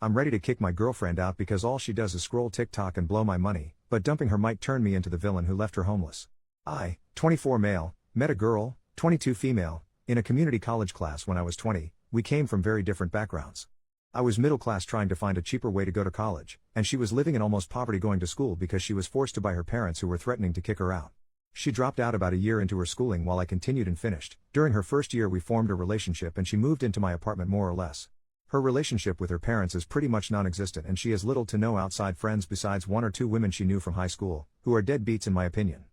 I'm ready to kick my girlfriend out because all she does is scroll TikTok and blow my money, but dumping her might turn me into the villain who left her homeless. I, 24 male, met a girl, 22 female, in a community college class when I was 20. We came from very different backgrounds. I was middle class trying to find a cheaper way to go to college, and she was living in almost poverty going to school because she was forced to by her parents who were threatening to kick her out. She dropped out about a year into her schooling while I continued and finished. During her first year we formed a relationship and she moved into my apartment more or less. Her relationship with her parents is pretty much non-existent and she has little to no outside friends besides one or two women she knew from high school, who are deadbeats in my opinion.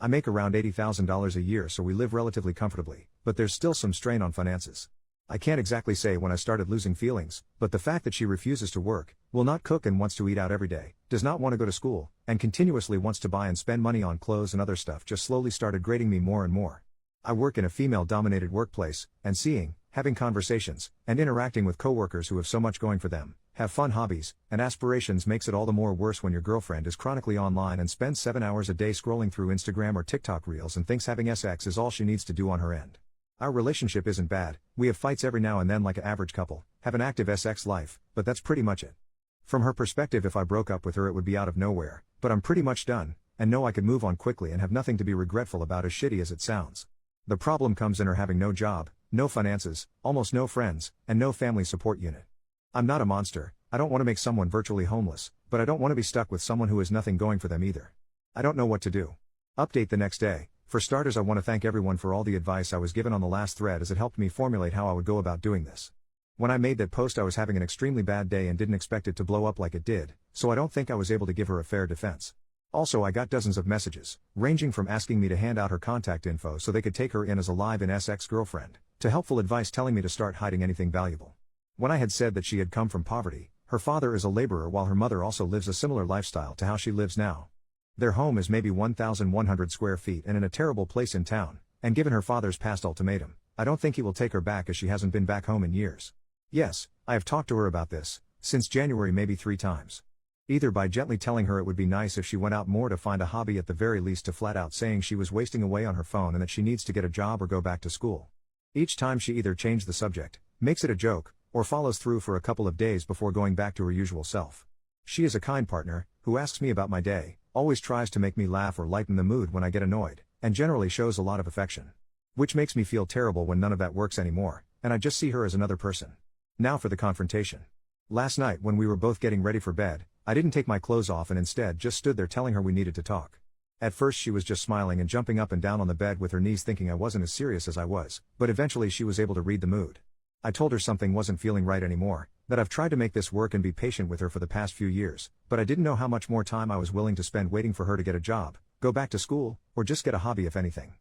I make around $80,000 a year so we live relatively comfortably, but there's still some strain on finances. I can't exactly say when I started losing feelings, but the fact that she refuses to work, will not cook and wants to eat out every day, does not want to go to school, and continuously wants to buy and spend money on clothes and other stuff just slowly started grating me more and more. I work in a female-dominated workplace, and seeing, having conversations, and interacting with coworkers who have so much going for them, have fun hobbies, and aspirations makes it all the more worse when your girlfriend is chronically online and spends 7 hours a day scrolling through Instagram or TikTok reels and thinks having sex is all she needs to do on her end. Our relationship isn't bad, we have fights every now and then like an average couple, have an active sex life, but that's pretty much it. From her perspective if I broke up with her it would be out of nowhere, but I'm pretty much done, and know I could move on quickly and have nothing to be regretful about as shitty as it sounds. The problem comes in her having no job, no finances, almost no friends, and no family support unit. I'm not a monster, I don't want to make someone virtually homeless, but I don't want to be stuck with someone who has nothing going for them either. I don't know what to do. Update the next day. For starters I want to thank everyone for all the advice I was given on the last thread as it helped me formulate how I would go about doing this. When I made that post I was having an extremely bad day and didn't expect it to blow up like it did, so I don't think I was able to give her a fair defense. Also I got dozens of messages, ranging from asking me to hand out her contact info so they could take her in as a live-in ex-girlfriend, to helpful advice telling me to start hiding anything valuable. When I had said that she had come from poverty, her father is a laborer while her mother also lives a similar lifestyle to how she lives now. Their home is maybe 1,100 square feet and in a terrible place in town, and given her father's past ultimatum, I don't think he will take her back as she hasn't been back home in years. Yes, I have talked to her about this, since January maybe 3 times. Either by gently telling her it would be nice if she went out more to find a hobby at the very least to flat out saying she was wasting away on her phone and that she needs to get a job or go back to school. Each time she either changed the subject, makes it a joke, or follows through for a couple of days before going back to her usual self. She is a kind partner, who asks me about my day, always tries to make me laugh or lighten the mood when I get annoyed, and generally shows a lot of affection. Which makes me feel terrible when none of that works anymore, and I just see her as another person. Now for the confrontation. Last night when we were both getting ready for bed, I didn't take my clothes off and instead just stood there telling her we needed to talk. At first she was just smiling and jumping up and down on the bed with her knees thinking I wasn't as serious as I was, but eventually she was able to read the mood. I told her something wasn't feeling right anymore, that I've tried to make this work and be patient with her for the past few years, but I didn't know how much more time I was willing to spend waiting for her to get a job, go back to school, or just get a hobby if anything.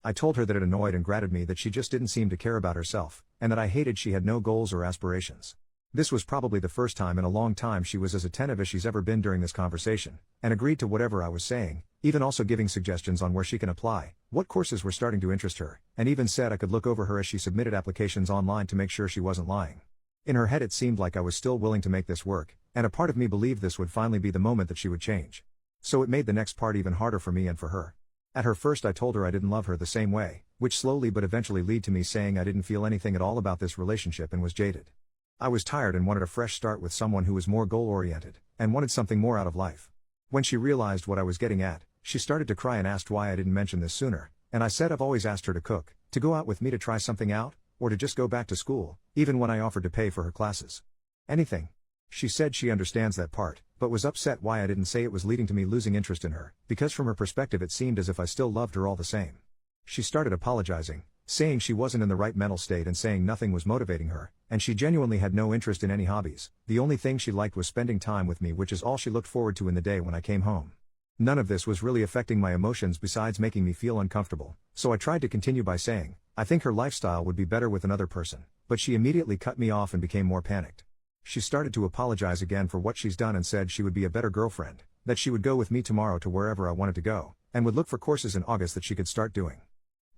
I told her that it annoyed and grated me that she just didn't seem to care about herself, and that I hated she had no goals or aspirations. This was probably the first time in a long time she was as attentive as she's ever been during this conversation, and agreed to whatever I was saying, even also giving suggestions on where she can apply, what courses were starting to interest her, and even said I could look over her as she submitted applications online to make sure she wasn't lying. In her head it seemed like I was still willing to make this work, and a part of me believed this would finally be the moment that she would change. So it made the next part even harder for me and for her. At her first I told her I didn't love her the same way, which slowly but eventually led to me saying I didn't feel anything at all about this relationship and was jaded. I was tired and wanted a fresh start with someone who was more goal-oriented, and wanted something more out of life. When she realized what I was getting at, she started to cry and asked why I didn't mention this sooner, and I said I've always asked her to cook, to go out with me to try something out, or to just go back to school, even when I offered to pay for her classes. Anything. She said she understands that part, but was upset why I didn't say it was leading to me losing interest in her, because from her perspective it seemed as if I still loved her all the same. She started apologizing, saying she wasn't in the right mental state and saying nothing was motivating her, and she genuinely had no interest in any hobbies. The only thing she liked was spending time with me, which is all she looked forward to in the day when I came home. None of this was really affecting my emotions besides making me feel uncomfortable, so I tried to continue by saying, I think her lifestyle would be better with another person, but she immediately cut me off and became more panicked. She started to apologize again for what she's done and said she would be a better girlfriend, that she would go with me tomorrow to wherever I wanted to go, and would look for courses in August that she could start doing.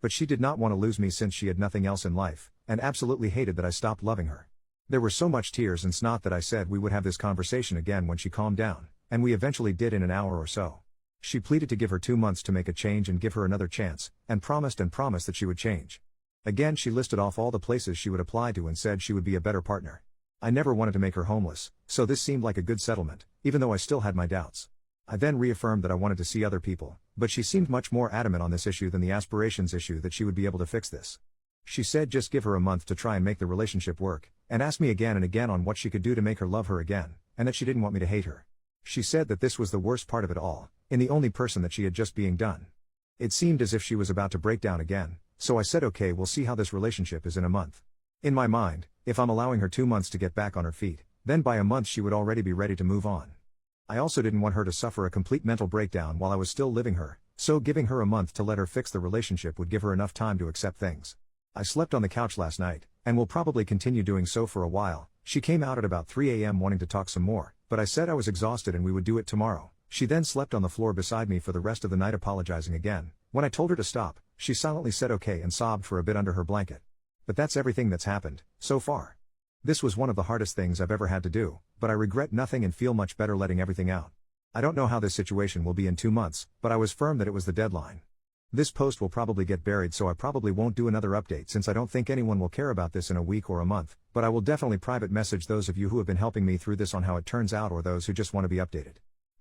But she did not want to lose me since she had nothing else in life, and absolutely hated that I stopped loving her. There were so much tears and snot that I said we would have this conversation again when she calmed down, and we eventually did in an hour or so. She pleaded to give her 2 months to make a change and give her another chance, and promised that she would change. Again she listed off all the places she would apply to and said she would be a better partner. I never wanted to make her homeless, so this seemed like a good settlement, even though I still had my doubts. I then reaffirmed that I wanted to see other people, but she seemed much more adamant on this issue than the aspirations issue that she would be able to fix this. She said just give her a month to try and make the relationship work, and asked me again and again on what she could do to make her love her again, and that she didn't want me to hate her. She said that this was the worst part of it all, in the only person that she had just being done. It seemed as if she was about to break down again, so I said okay, we'll see how this relationship is in a month. In my mind, if I'm allowing her 2 months to get back on her feet, then by a month she would already be ready to move on. I also didn't want her to suffer a complete mental breakdown while I was still living her, so giving her a month to let her fix the relationship would give her enough time to accept things. I slept on the couch last night, and will probably continue doing so for a while. She came out at about 3 a.m. wanting to talk some more, but I said I was exhausted and we would do it tomorrow. She then slept on the floor beside me for the rest of the night, apologizing again. When I told her to stop, she silently said okay and sobbed for a bit under her blanket. But that's everything that's happened, so far. This was one of the hardest things I've ever had to do, but I regret nothing and feel much better letting everything out. I don't know how this situation will be in 2 months, but I was firm that it was the deadline. This post will probably get buried, so I probably won't do another update since I don't think anyone will care about this in a week or a month, but I will definitely private message those of you who have been helping me through this on how it turns out, or those who just want to be updated.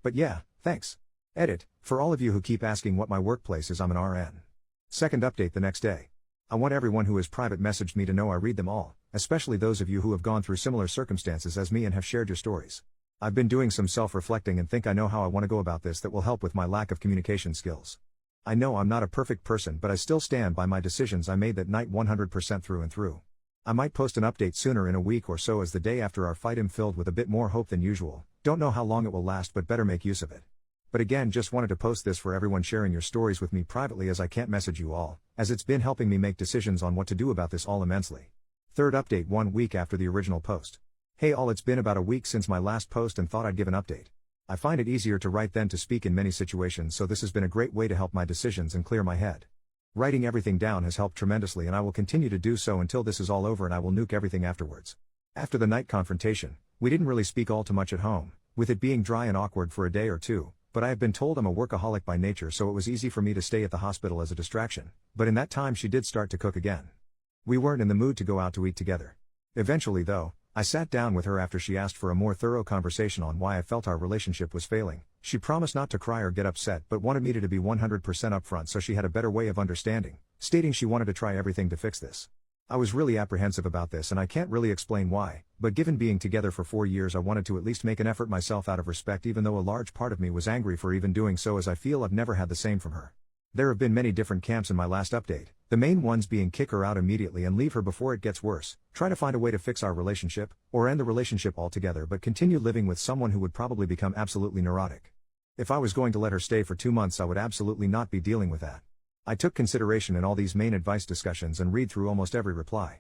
But yeah, thanks. Edit, for all of you who keep asking what my workplace is, I'm an RN. Second update the next day. I want everyone who has private messaged me to know I read them all, especially those of you who have gone through similar circumstances as me and have shared your stories. I've been doing some self-reflecting and think I know how I want to go about this that will help with my lack of communication skills. I know I'm not a perfect person, but I still stand by my decisions I made that night 100% through and through. I might post an update sooner in a week or so, as the day after our fight am filled with a bit more hope than usual. Don't know how long it will last, but better make use of it. But again, just wanted to post this for everyone sharing your stories with me privately, as I can't message you all, as it's been helping me make decisions on what to do about this all immensely. Third update 1 week after the original post. Hey all, it's been about a week since my last post and thought I'd give an update. I find it easier to write than to speak in many situations, so this has been a great way to help my decisions and clear my head. Writing everything down has helped tremendously, and I will continue to do so until this is all over, and I will nuke everything afterwards. After the night confrontation, we didn't really speak all too much at home, with it being dry and awkward for a day or two, but I have been told I'm a workaholic by nature, so it was easy for me to stay at the hospital as a distraction, but in that time she did start to cook again. We weren't in the mood to go out to eat together. Eventually though, I sat down with her after she asked for a more thorough conversation on why I felt our relationship was failing. She promised not to cry or get upset, but wanted me to be 100% upfront so she had a better way of understanding, stating she wanted to try everything to fix this. I was really apprehensive about this, and I can't really explain why, but given being together for 4 years, I wanted to at least make an effort myself out of respect, even though a large part of me was angry for even doing so, as I feel I've never had the same from her. There have been many different camps in my last update, the main ones being kick her out immediately and leave her before it gets worse, try to find a way to fix our relationship, or end the relationship altogether but continue living with someone who would probably become absolutely neurotic. If I was going to let her stay for 2 months, I would absolutely not be dealing with that. I took consideration in all these main advice discussions and read through almost every reply.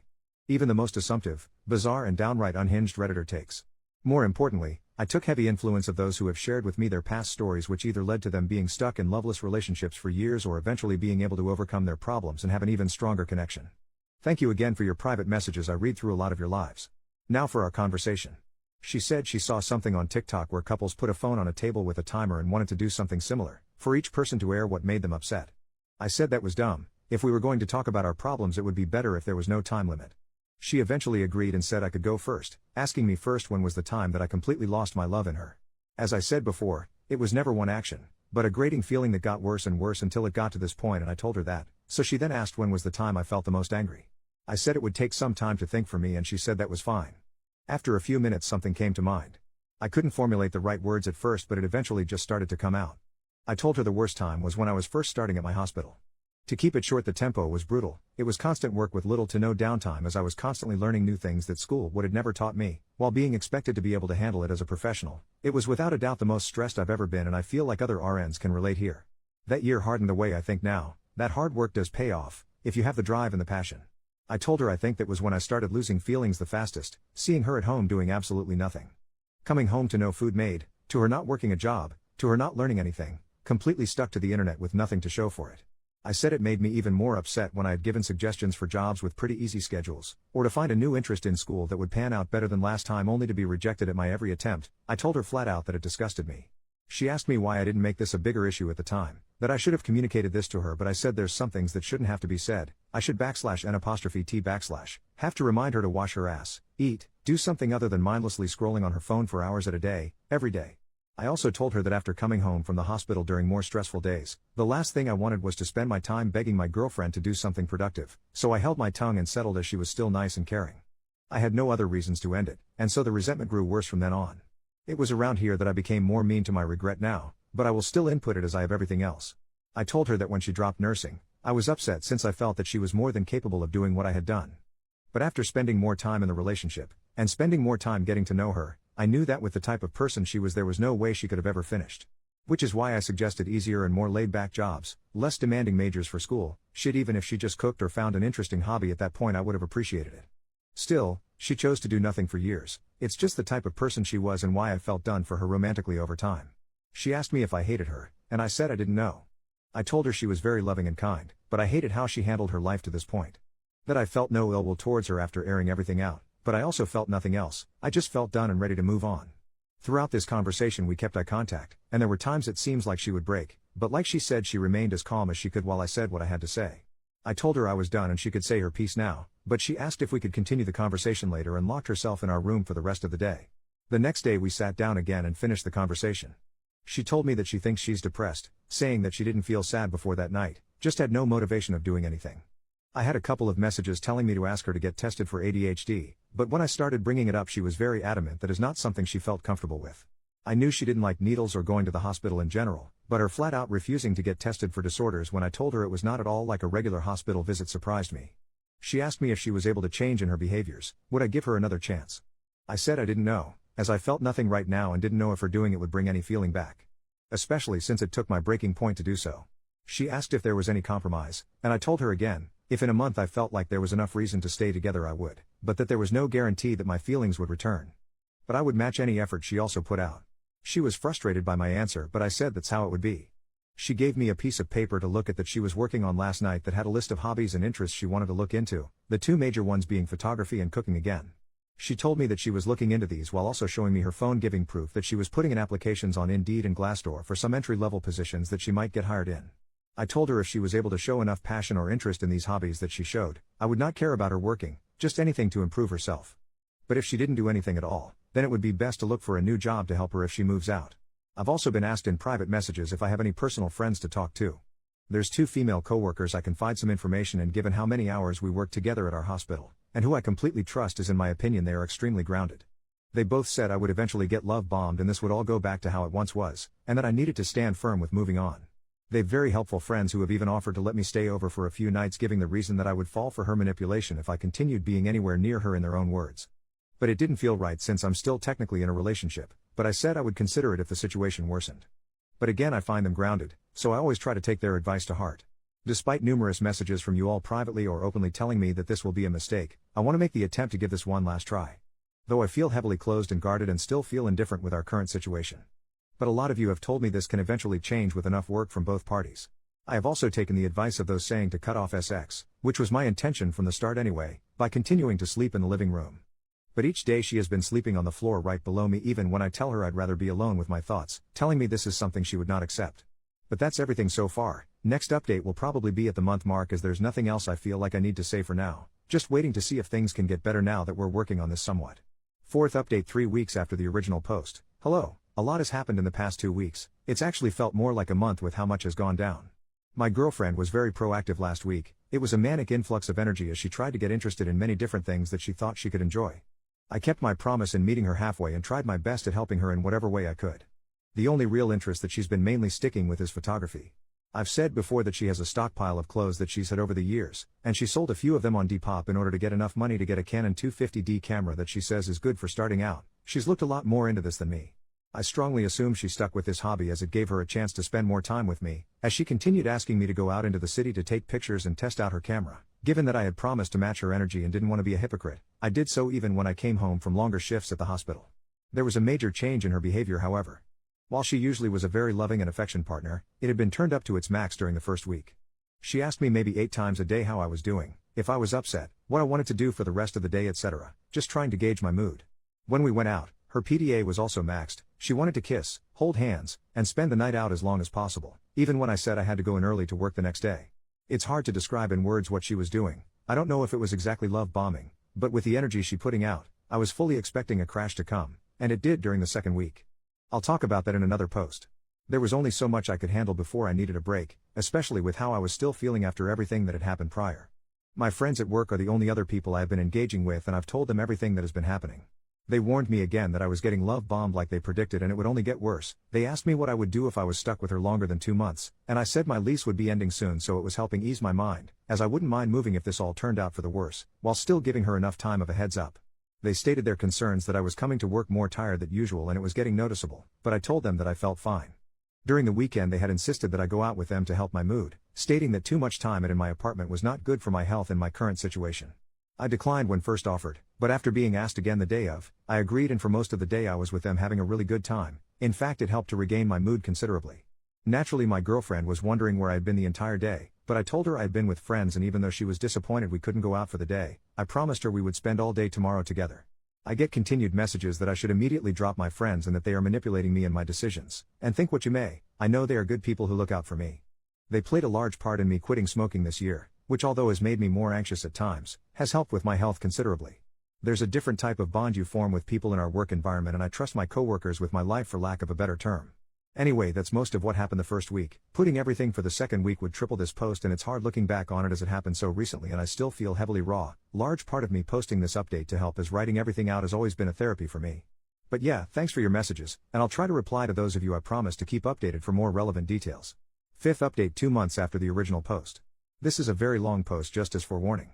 Even the most assumptive, bizarre and downright unhinged Redditor takes. More importantly, I took heavy influence of those who have shared with me their past stories, which either led to them being stuck in loveless relationships for years or eventually being able to overcome their problems and have an even stronger connection. Thank you again for your private messages. I read through a lot of your lives. Now for our conversation. She said she saw something on TikTok where couples put a phone on a table with a timer and wanted to do something similar, for each person to air what made them upset. I said that was dumb. If we were going to talk about our problems, it would be better if there was no time limit. She eventually agreed and said I could go first, asking me first when was the time that I completely lost my love in her. As I said before, it was never one action, but a grating feeling that got worse and worse until it got to this point, and I told her that, so she then asked when was the time I felt the most angry. I said it would take some time to think for me, and she said that was fine. After a few minutes something came to mind. I couldn't formulate the right words at first, but it eventually just started to come out. I told her the worst time was when I was first starting at my hospital. To keep it short, the tempo was brutal. It was constant work with little to no downtime, as I was constantly learning new things that school would have never taught me, while being expected to be able to handle it as a professional. It was without a doubt the most stressed I've ever been, and I feel like other RNs can relate here. That year hardened the way I think now. That hard work does pay off, if you have the drive and the passion. I told her I think that was when I started losing feelings the fastest, seeing her at home doing absolutely nothing. Coming home to no food made, to her not working a job, to her not learning anything, completely stuck to the internet with nothing to show for it. I said it made me even more upset when I had given suggestions for jobs with pretty easy schedules, or to find a new interest in school that would pan out better than last time, only to be rejected at my every attempt. I told her flat out that it disgusted me. She asked me why I didn't make this a bigger issue at the time, that I should have communicated this to her, but I said there's some things that shouldn't have to be said. I should /n''t/ have to remind her to wash her ass, eat, do something other than mindlessly scrolling on her phone for hours at a day, every day. I also told her that after coming home from the hospital during more stressful days, the last thing I wanted was to spend my time begging my girlfriend to do something productive, so I held my tongue and settled as she was still nice and caring. I had no other reasons to end it, and so the resentment grew worse from then on. It was around here that I became more mean to my regret now, but I will still input it as I have everything else. I told her that when she dropped nursing, I was upset since I felt that she was more than capable of doing what I had done. But after spending more time in the relationship, and spending more time getting to know her, I knew that with the type of person she was there was no way she could have ever finished. Which is why I suggested easier and more laid-back jobs, less demanding majors for school, shit. Even if she just cooked or found an interesting hobby at that point, I would have appreciated it. Still, she chose to do nothing for years. It's just the type of person she was and why I felt done for her romantically over time. She asked me if I hated her, and I said I didn't know. I told her she was very loving and kind, but I hated how she handled her life to this point. That I felt no ill will towards her after airing everything out, but I also felt nothing else. I just felt done and ready to move on. Throughout this conversation we kept eye contact, and there were times it seems like she would break, but like she said, she remained as calm as she could while I said what I had to say. I told her I was done and she could say her piece now, but she asked if we could continue the conversation later and locked herself in our room for the rest of the day. The next day we sat down again and finished the conversation. She told me that she thinks she's depressed, saying that she didn't feel sad before that night, just had no motivation of doing anything. I had a couple of messages telling me to ask her to get tested for ADHD, but when I started bringing it up she was very adamant that is not something she felt comfortable with. I knew she didn't like needles or going to the hospital in general, but her flat out refusing to get tested for disorders when I told her it was not at all like a regular hospital visit surprised me. She asked me if she was able to change in her behaviors, would I give her another chance? I said I didn't know, as I felt nothing right now and didn't know if her doing it would bring any feeling back. Especially since it took my breaking point to do so. She asked if there was any compromise, and I told her again, if in a month I felt like there was enough reason to stay together I would, but that there was no guarantee that my feelings would return. But I would match any effort she also put out. She was frustrated by my answer, but I said that's how it would be. She gave me a piece of paper to look at that she was working on last night that had a list of hobbies and interests she wanted to look into, the two major ones being photography and cooking again. She told me that she was looking into these while also showing me her phone, giving proof that she was putting in applications on Indeed and Glassdoor for some entry-level positions that she might get hired in. I told her if she was able to show enough passion or interest in these hobbies that she showed, I would not care about her working, just anything to improve herself. But if she didn't do anything at all, then it would be best to look for a new job to help her if she moves out. I've also been asked in private messages if I have any personal friends to talk to. There's 2 female coworkers I confide some information in given how many hours we work together at our hospital, and who I completely trust as in my opinion they are extremely grounded. They both said I would eventually get love bombed and this would all go back to how it once was, and that I needed to stand firm with moving on. They've very helpful friends who have even offered to let me stay over for a few nights, giving the reason that I would fall for her manipulation if I continued being anywhere near her, in their own words. But it didn't feel right since I'm still technically in a relationship, but I said I would consider it if the situation worsened. But again, I find them grounded, so I always try to take their advice to heart. Despite numerous messages from you all privately or openly telling me that this will be a mistake, I want to make the attempt to give this one last try. Though I feel heavily closed and guarded and still feel indifferent with our current situation. But a lot of you have told me this can eventually change with enough work from both parties. I have also taken the advice of those saying to cut off sex, which was my intention from the start anyway, by continuing to sleep in the living room. But each day she has been sleeping on the floor right below me, even when I tell her I'd rather be alone with my thoughts, telling me this is something she would not accept. But that's everything so far. Next update will probably be at the month mark, as there's nothing else I feel like I need to say for now, just waiting to see if things can get better now that we're working on this somewhat. Fourth update 3 weeks after the original post. Hello. A lot has happened in the past 2 weeks. It's actually felt more like a month with how much has gone down. My girlfriend was very proactive last week. It was a manic influx of energy as she tried to get interested in many different things that she thought she could enjoy. I kept my promise in meeting her halfway and tried my best at helping her in whatever way I could. The only real interest that she's been mainly sticking with is photography. I've said before that she has a stockpile of clothes that she's had over the years, and she sold a few of them on Depop in order to get enough money to get a Canon 250D camera that she says is good for starting out. She's looked a lot more into this than me. I strongly assume she stuck with this hobby as it gave her a chance to spend more time with me, as she continued asking me to go out into the city to take pictures and test out her camera. Given that I had promised to match her energy and didn't want to be a hypocrite, I did so even when I came home from longer shifts at the hospital. There was a major change in her behavior, however. While she usually was a very loving and affectionate partner, it had been turned up to its max during the first week. She asked me maybe 8 times a day how I was doing, if I was upset, what I wanted to do for the rest of the day, etc., just trying to gauge my mood. When we went out, her PDA was also maxed. She wanted to kiss, hold hands, and spend the night out as long as possible, even when I said I had to go in early to work the next day. It's hard to describe in words what she was doing. I don't know if it was exactly love bombing, but with the energy she putting out, I was fully expecting a crash to come, and it did during the second week. I'll talk about that in another post. There was only so much I could handle before I needed a break, especially with how I was still feeling after everything that had happened prior. My friends at work are the only other people I have been engaging with, and I've told them everything that has been happening. They warned me again that I was getting love bombed like they predicted, and it would only get worse. They asked me what I would do if I was stuck with her longer than 2 months, and I said my lease would be ending soon, so it was helping ease my mind, as I wouldn't mind moving if this all turned out for the worse, while still giving her enough time of a heads up. They stated their concerns that I was coming to work more tired than usual and it was getting noticeable, but I told them that I felt fine. During the weekend they had insisted that I go out with them to help my mood, stating that too much time in my apartment was not good for my health in my current situation. I declined when first offered, but after being asked again the day of, I agreed, and for most of the day I was with them having a really good time. In fact, it helped to regain my mood considerably. Naturally, my girlfriend was wondering where I had been the entire day, but I told her I had been with friends, and even though she was disappointed we couldn't go out for the day, I promised her we would spend all day tomorrow together. I get continued messages that I should immediately drop my friends and that they are manipulating me and my decisions, and think what you may, I know they are good people who look out for me. They played a large part in me quitting smoking this year, which although has made me more anxious at times, has helped with my health considerably. There's a different type of bond you form with people in our work environment, and I trust my coworkers with my life, for lack of a better term. Anyway, that's most of what happened the first week. Putting everything for the second week would triple this post, and it's hard looking back on it as it happened so recently and I still feel heavily raw. Large part of me posting this update to help, as writing everything out has always been a therapy for me. But yeah, thanks for your messages, and I'll try to reply to those of you. I promise to keep updated for more relevant details. Fifth update 2 months after the original post. This is a very long post, just as forewarning.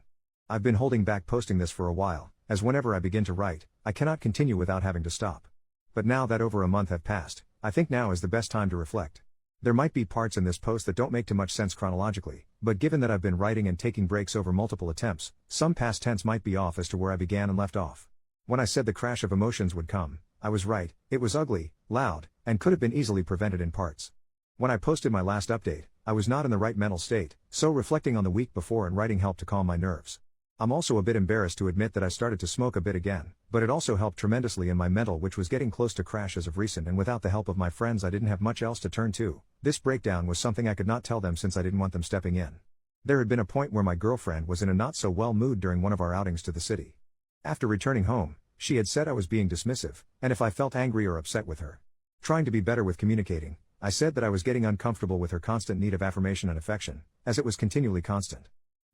I've been holding back posting this for a while, as whenever I begin to write, I cannot continue without having to stop. But now that over a month have passed, I think now is the best time to reflect. There might be parts in this post that don't make too much sense chronologically, but given that I've been writing and taking breaks over multiple attempts, some past tense might be off as to where I began and left off. When I said the crash of emotions would come, I was right. It was ugly, loud, and could have been easily prevented in parts. When I posted my last update, I was not in the right mental state, so reflecting on the week before and writing helped to calm my nerves. I'm also a bit embarrassed to admit that I started to smoke a bit again, but it also helped tremendously in my mental, which was getting close to crash as of recent, and without the help of my friends I didn't have much else to turn to. This breakdown was something I could not tell them since I didn't want them stepping in. There had been a point where my girlfriend was in a not so well mood during one of our outings to the city. After returning home, she had said I was being dismissive, and if I felt angry or upset with her. Trying to be better with communicating, I said that I was getting uncomfortable with her constant need of affirmation and affection, as it was continually constant.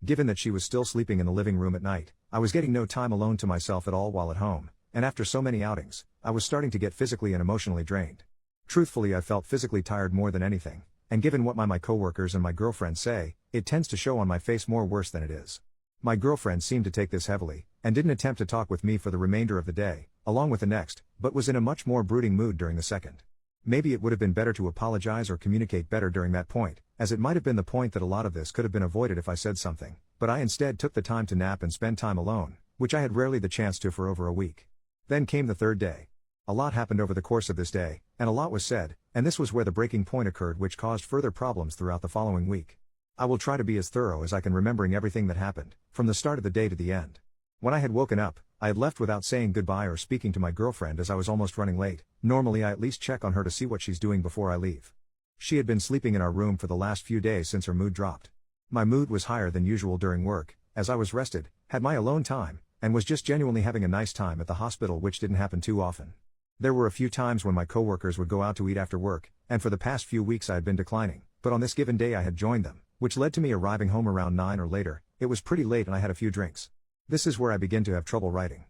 Given that she was still sleeping in the living room at night, I was getting no time alone to myself at all while at home, and after so many outings, I was starting to get physically and emotionally drained. Truthfully, I felt physically tired more than anything, and given what my coworkers and my girlfriend say, it tends to show on my face more worse than it is. My girlfriend seemed to take this heavily, and didn't attempt to talk with me for the remainder of the day, along with the next, but was in a much more brooding mood during the second. Maybe it would have been better to apologize or communicate better during that point, as it might have been the point that a lot of this could have been avoided if I said something, but I instead took the time to nap and spend time alone, which I had rarely the chance to for over a week. Then came the third day. A lot happened over the course of this day, and a lot was said, and this was where the breaking point occurred, which caused further problems throughout the following week. I will try to be as thorough as I can, remembering everything that happened, from the start of the day to the end. When I had woken up, I had left without saying goodbye or speaking to my girlfriend, as I was almost running late. Normally I at least check on her to see what she's doing before I leave. She had been sleeping in our room for the last few days since her mood dropped. My mood was higher than usual during work, as I was rested, had my alone time, and was just genuinely having a nice time at the hospital, which didn't happen too often. There were a few times when my coworkers would go out to eat after work, and for the past few weeks I had been declining, but on this given day I had joined them, which led to me arriving home around 9 or later. It was pretty late and I had a few drinks. This is where I begin to have trouble writing.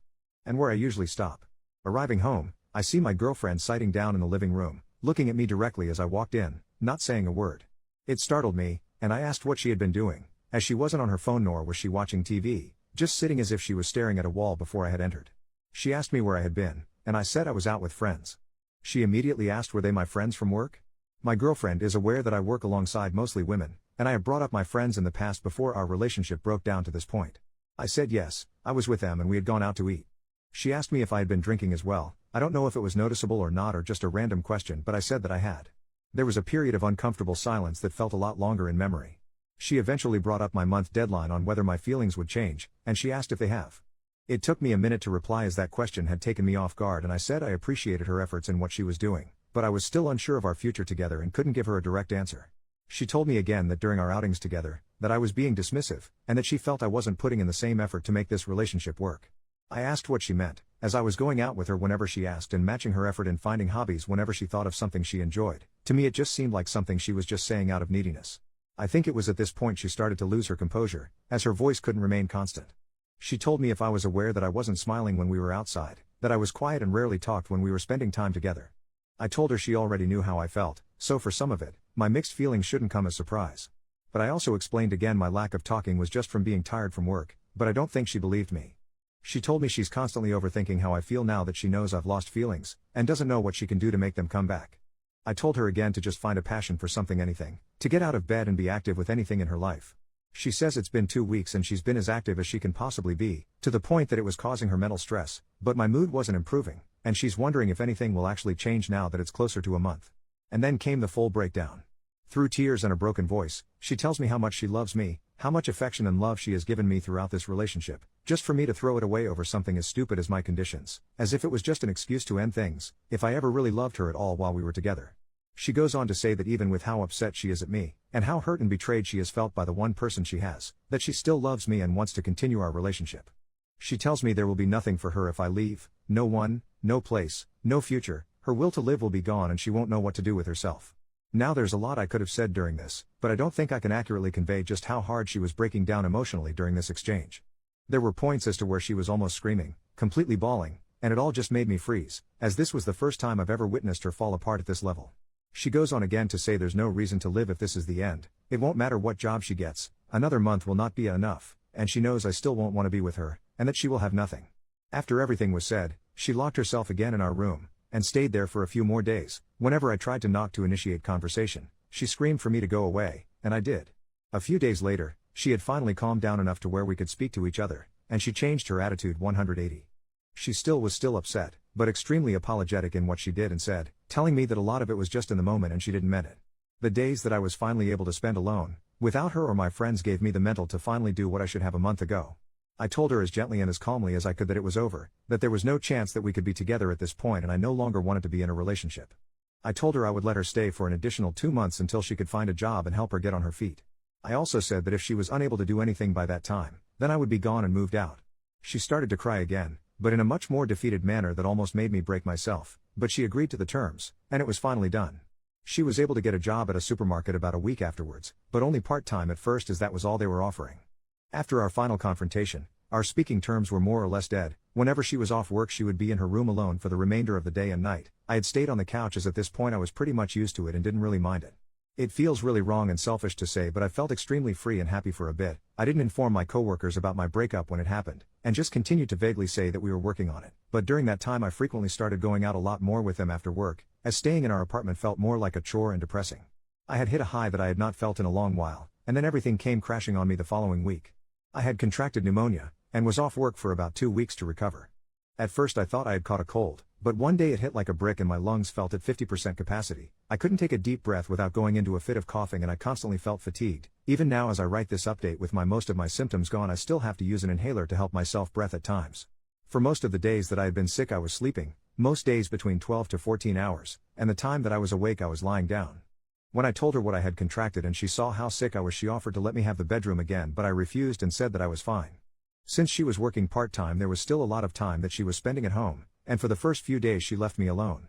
And where I usually stop. Arriving home, I see my girlfriend sitting down in the living room, looking at me directly as I walked in, not saying a word. It startled me, and I asked what she had been doing, as she wasn't on her phone nor was she watching TV, just sitting as if she was staring at a wall before I had entered. She asked me where I had been, and I said I was out with friends. She immediately asked were they my friends from work? My girlfriend is aware that I work alongside mostly women, and I have brought up my friends in the past before our relationship broke down to this point. I said yes, I was with them and we had gone out to eat. She asked me if I had been drinking as well. I don't know if it was noticeable or not or just a random question, but I said that I had. There was a period of uncomfortable silence that felt a lot longer in memory. She eventually brought up my month deadline on whether my feelings would change, and she asked if they have. It took me a minute to reply as that question had taken me off guard, and I said I appreciated her efforts in what she was doing, but I was still unsure of our future together and couldn't give her a direct answer. She told me again that during our outings together, that I was being dismissive, and that she felt I wasn't putting in the same effort to make this relationship work. I asked what she meant, as I was going out with her whenever she asked and matching her effort in finding hobbies whenever she thought of something she enjoyed. To me it just seemed like something she was just saying out of neediness. I think it was at this point she started to lose her composure, as her voice couldn't remain constant. She told me if I was aware that I wasn't smiling when we were outside, that I was quiet and rarely talked when we were spending time together. I told her she already knew how I felt, so for some of it, my mixed feelings shouldn't come as surprise. But I also explained again my lack of talking was just from being tired from work, but I don't think she believed me. She told me she's constantly overthinking how I feel now that she knows I've lost feelings, and doesn't know what she can do to make them come back. I told her again to just find a passion for something, anything, to get out of bed and be active with anything in her life. She says it's been 2 weeks and she's been as active as she can possibly be, to the point that it was causing her mental stress, but my mood wasn't improving, and she's wondering if anything will actually change now that it's closer to a month. And then came the full breakdown. Through tears and a broken voice, she tells me how much she loves me, how much affection and love she has given me throughout this relationship, just for me to throw it away over something as stupid as my conditions, as if it was just an excuse to end things, if I ever really loved her at all while we were together. She goes on to say that even with how upset she is at me, and how hurt and betrayed she has felt by the one person she has, that she still loves me and wants to continue our relationship. She tells me there will be nothing for her if I leave, no one, no place, no future, her will to live will be gone and she won't know what to do with herself. Now there's a lot I could have said during this, but I don't think I can accurately convey just how hard she was breaking down emotionally during this exchange. There were points as to where she was almost screaming, completely bawling, and it all just made me freeze, as this was the first time I've ever witnessed her fall apart at this level. She goes on again to say there's no reason to live if this is the end, it won't matter what job she gets, another month will not be enough, and she knows I still won't want to be with her, and that she will have nothing. After everything was said, she locked herself again in our room, and stayed there for a few more days. Whenever I tried to knock to initiate conversation, she screamed for me to go away, and I did. A few days later, she had finally calmed down enough to where we could speak to each other, and she changed her attitude 180. She was still upset, but extremely apologetic in what she did and said, telling me that a lot of it was just in the moment and she didn't mean it. The days that I was finally able to spend alone, without her or my friends, gave me the mental to finally do what I should have a month ago. I told her as gently and as calmly as I could that it was over, that there was no chance that we could be together at this point and I no longer wanted to be in a relationship. I told her I would let her stay for an additional 2 months until she could find a job and help her get on her feet. I also said that if she was unable to do anything by that time, then I would be gone and moved out. She started to cry again, but in a much more defeated manner that almost made me break myself, but she agreed to the terms, and it was finally done. She was able to get a job at a supermarket about a week afterwards, but only part-time at first as that was all they were offering. After our final confrontation, our speaking terms were more or less dead. Whenever she was off work she would be in her room alone for the remainder of the day and night. I had stayed on the couch as at this point I was pretty much used to it and didn't really mind it. It feels really wrong and selfish to say, but I felt extremely free and happy for a bit. I didn't inform my coworkers about my breakup when it happened, and just continued to vaguely say that we were working on it. But during that time I frequently started going out a lot more with them after work, as staying in our apartment felt more like a chore and depressing. I had hit a high that I had not felt in a long while, and then everything came crashing on me the following week. I had contracted pneumonia, and was off work for about 2 weeks to recover. At first I thought I had caught a cold, but one day it hit like a brick and my lungs felt at 50% capacity. I couldn't take a deep breath without going into a fit of coughing and I constantly felt fatigued. Even now as I write this update with most of my symptoms gone I still have to use an inhaler to help myself breath at times. For most of the days that I had been sick I was sleeping, most days between 12 to 14 hours, and the time that I was awake I was lying down. When I told her what I had contracted and she saw how sick I was she offered to let me have the bedroom again, but I refused and said that I was fine. Since she was working part-time there was still a lot of time that she was spending at home, and for the first few days she left me alone.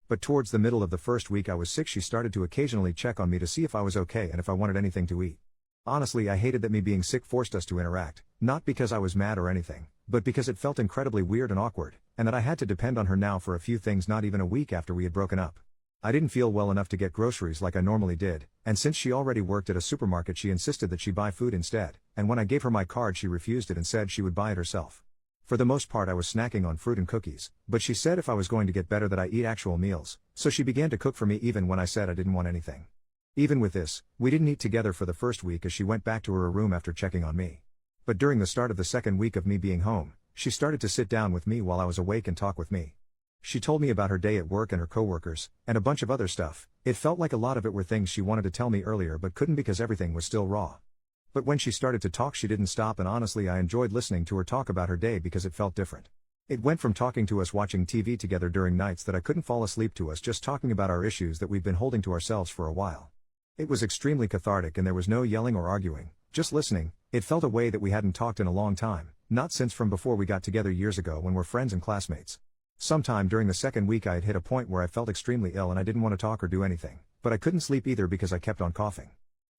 But towards the middle of the first week I was sick she started to occasionally check on me to see if I was okay and if I wanted anything to eat. Honestly I hated that me being sick forced us to interact, not because I was mad or anything, but because it felt incredibly weird and awkward, and that I had to depend on her now for a few things not even a week after we had broken up. I didn't feel well enough to get groceries like I normally did, and since she already worked at a supermarket she insisted that she buy food instead, and when I gave her my card she refused it and said she would buy it herself. For the most part I was snacking on fruit and cookies, but she said if I was going to get better that I eat actual meals, so she began to cook for me even when I said I didn't want anything. Even with this, we didn't eat together for the first week as she went back to her room after checking on me. But during the start of the second week of me being home, she started to sit down with me while I was awake and talk with me. She told me about her day at work and her coworkers, and a bunch of other stuff. It felt like a lot of it were things she wanted to tell me earlier but couldn't because everything was still raw. But when she started to talk, she didn't stop, and honestly, I enjoyed listening to her talk about her day because it felt different. It went from talking to us watching TV together during nights that I couldn't fall asleep to us just talking about our issues that we've been holding to ourselves for a while. It was extremely cathartic, and there was no yelling or arguing, just listening. It felt a way that we hadn't talked in a long time, not since from before we got together years ago when we're friends and classmates. Sometime during the second week I had hit a point where I felt extremely ill and I didn't want to talk or do anything, but I couldn't sleep either because I kept on coughing.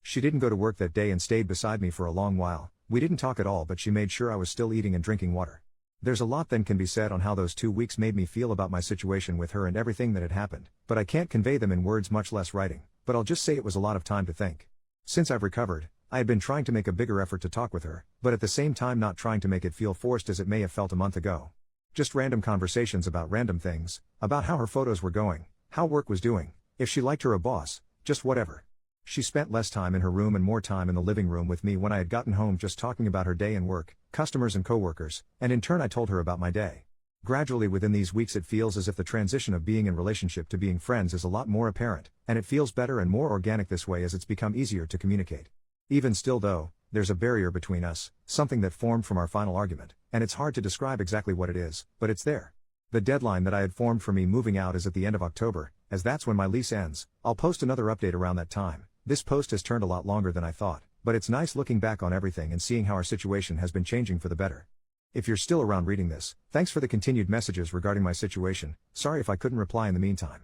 She didn't go to work that day and stayed beside me for a long while. We didn't talk at all, but she made sure I was still eating and drinking water. There's a lot that can be said on how those 2 weeks made me feel about my situation with her and everything that had happened, but I can't convey them in words, much less writing, but I'll just say it was a lot of time to think. Since I've recovered, I had been trying to make a bigger effort to talk with her, but at the same time not trying to make it feel forced as it may have felt a month ago. Just random conversations about random things, about how her photos were going, how work was doing, if she liked her boss, just whatever. She spent less time in her room and more time in the living room with me when I had gotten home, just talking about her day and work, customers and coworkers, and in turn I told her about my day. Gradually within these weeks it feels as if the transition of being in relationship to being friends is a lot more apparent, and it feels better and more organic this way as it's become easier to communicate. Even still though, there's a barrier between us, something that formed from our final argument, and it's hard to describe exactly what it is, but it's there. The deadline that I had formed for me moving out is at the end of October, as that's when my lease ends. I'll post another update around that time. This post has turned a lot longer than I thought, but it's nice looking back on everything and seeing how our situation has been changing for the better. If you're still around reading this, thanks for the continued messages regarding my situation. Sorry if I couldn't reply in the meantime.